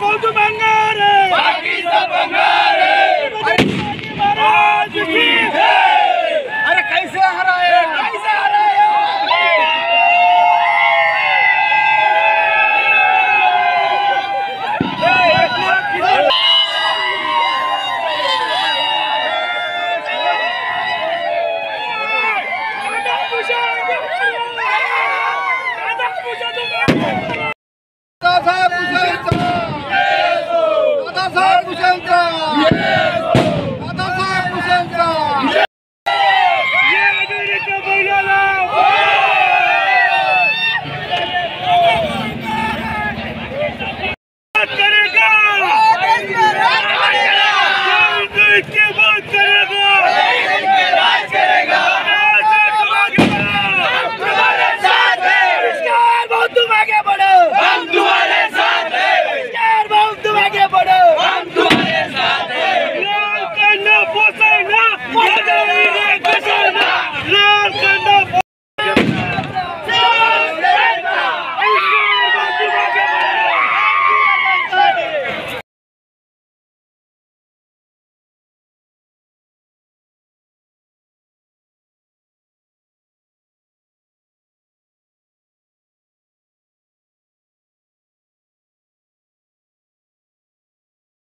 बहुत बंगार है, बाकी सब बंगार है। महाराज की जय। अरे कैसे हराए, कैसे हराए।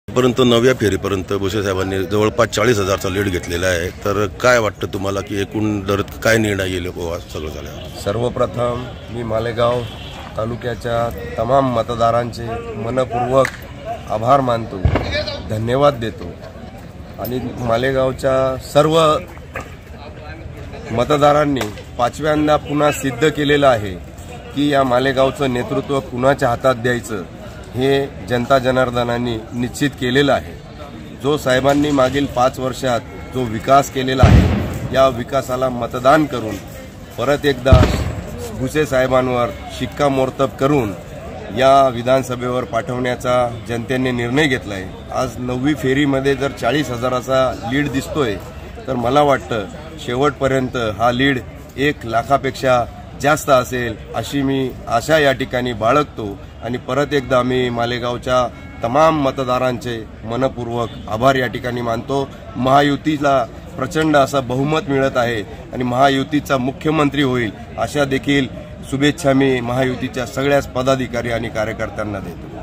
परंतु 9व्या फेरीपर्यंत भुसे साहेबांनी जवळपास 40,000चा लीड घेतलेला आहे। तर काय वाटतं तुम्हाला की एकूण दर काय निर्णय येईल सगळं झाल्यावर? सर्वप्रथम मी मालेगाव तालुक्याच्या तमाम मतदारांचे मनपूर्वक आभार मानतो, धन्यवाद देतो आणि मालेगावच्या सर्व मतदारांनी पाचव्यांदा पुन्हा सिद्ध केलेलं आहे की या मालेगावचं नेतृत्व कुणाच्या हातात द्यायचं हे जनता जनार्दनांनी निश्चित केलेलं आहे। जो साहेबांनी मागील 5 वर्षात जो विकास केलेला आहे या विकासाला मतदान करून परत एकदा भुसे साहेबांवर शिक्कामोर्तब करून या विधानसभेवर पाठवण्याचा जनतेने निर्णय घेतला आहे। आज 9वी फेरीमध्ये जर 40,000चा लीड दिसतोय तर मला वाटतं शेवटपर्यंत हा लीड 1 लाखापेक्षा जास्त असेल अशी मी आशा या ठिकाणी बाळगतो आणि परत एकदा मी मालेगावच्या तमाम मतदारांचे मनपूर्वक आभार या ठिकाणी मानतो। महायुतीला प्रचंड असं बहुमत मिळत आहे आणि महायुतीचा मुख्यमंत्री होईल अशा देखील शुभेच्छा मी महायुतीच्या सगळ्याच पदाधिकारी आणि कार्यकर्त्यांना देतो।